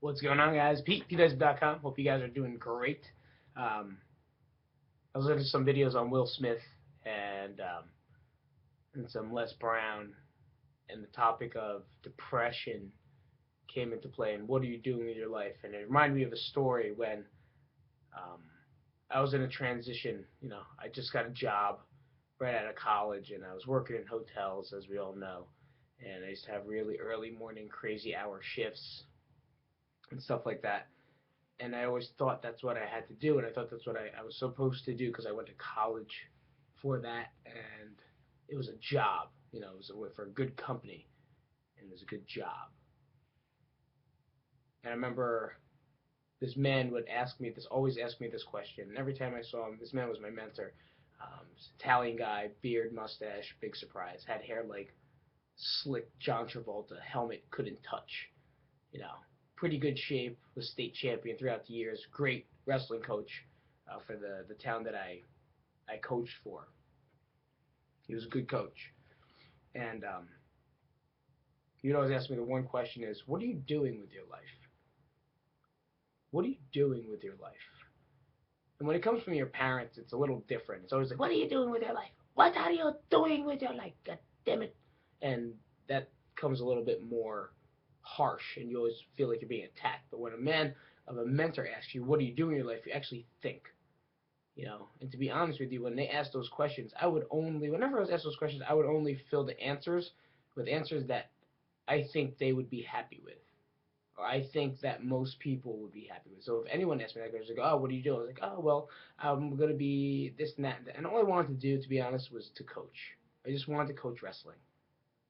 What's going on, guys? PeteIsip.com. Hope you guys are doing great. I was looking at some videos on Will Smith and some Les Brown, and the topic of depression came into play and what are you doing with your life? And it reminded me of a story when um, I was in a transition. I just got a job right out of college, and I was working in hotels, as we all know. And I used to have really early morning, crazy hour shifts and stuff like that. And I always thought that's what I had to do, and I thought that's what I was supposed to do because I went to college for that, and it was a job. It was for a good company, and it was a good job. And I remember this man would always ask me this question, and every time I saw him, this man was my mentor. Italian guy, beard, mustache, big surprise, had hair like slick John Travolta, helmet couldn't touch. You know, Pretty good shape, was state champion throughout the years, great wrestling coach for the town that I coached for. He was a good coach. And he'd always ask me the one question is, what are you doing with your life? What are you doing with your life? And when it comes from your parents, it's a little different. It's always like, what are you doing with your life? What are you doing with your life? God damn it. And that comes a little bit more harsh, and you always feel like you're being attacked. But when a mentor asks you, what are you doing in your life, you actually think. And to be honest with you, when they ask those questions, whenever I was asked those questions, I would only fill the answers with answers that I think they would be happy with, or I think that most people would be happy with. So if anyone asked me that question, like, oh, what are you doing? I was like, oh, well, I'm going to be this and that. And all I wanted to do, to be honest, was to coach. I just wanted to coach wrestling,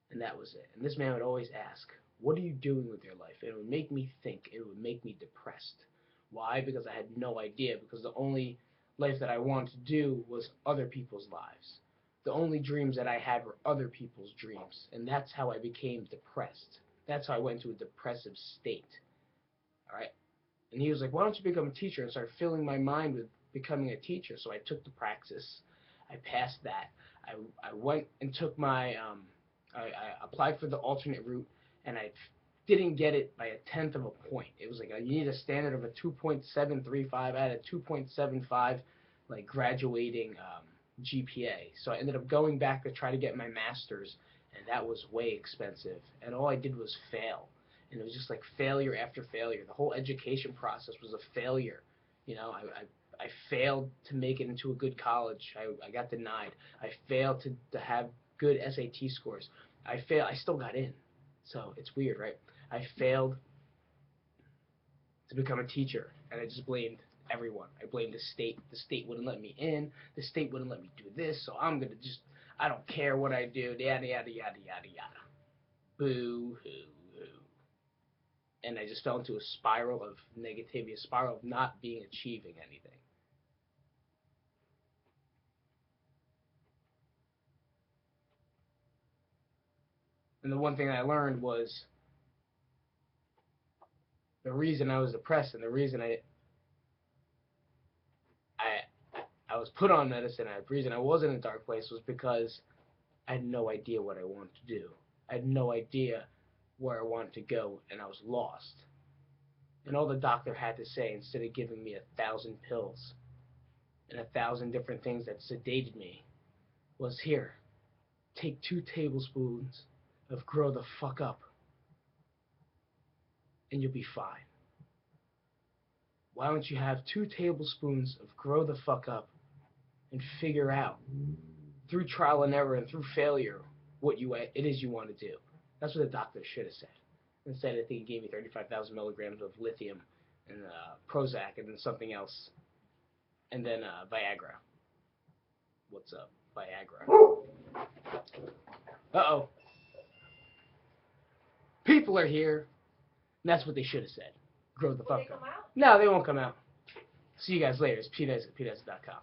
and that was it. And this man would always ask, what are you doing with your life? And it would make me think. It would make me depressed. Why? Because I had no idea, because the only life that I wanted to do was other people's lives. The only dreams that I had were other people's dreams, and that's how I became depressed. That's how I went into a depressive state. All right? And he was like, why don't you become a teacher? And start filling my mind with becoming a teacher. So I took the praxis. I passed that. I went and took I applied for the alternate route, and I didn't get it by a tenth of a point. It was like you need a standard of a 2.735. I had a 2.75, like graduating GPA. So I ended up going back to try to get my master's, and that was way expensive. And all I did was fail, and it was just like failure after failure. The whole education process was a failure. I failed to make it into a good college. I got denied. I failed to have good SAT scores. I still got in. So it's weird, right? I failed to become a teacher, and I just blamed everyone. I blamed the state. The state wouldn't let me in. The state wouldn't let me do this, so I don't care what I do, yada, yada, yada, yada, yada. Boo, hoo, hoo. And I just fell into a spiral of negativity, a spiral of not achieving anything. And the one thing I learned was the reason I was depressed, and the reason I was put on medicine, and the reason I was in a dark place was because I had no idea what I wanted to do. I had no idea where I wanted to go, and I was lost. And all the doctor had to say, instead of giving me 1,000 pills and 1,000 different things that sedated me, was, here, take 2 tablespoons of grow the fuck up, and you'll be fine. Why don't you have 2 tablespoons of grow the fuck up and figure out, through trial and error and through failure, what it is you want to do. That's what the doctor should have said. Instead, I think he gave me 35,000 milligrams of lithium and Prozac and then something else. And then Viagra. What's up, Viagra? Uh-oh. People are here. And that's what they should have said. Grow the fuck up. No, they won't come out. See you guys later. It's PeteIsip.com.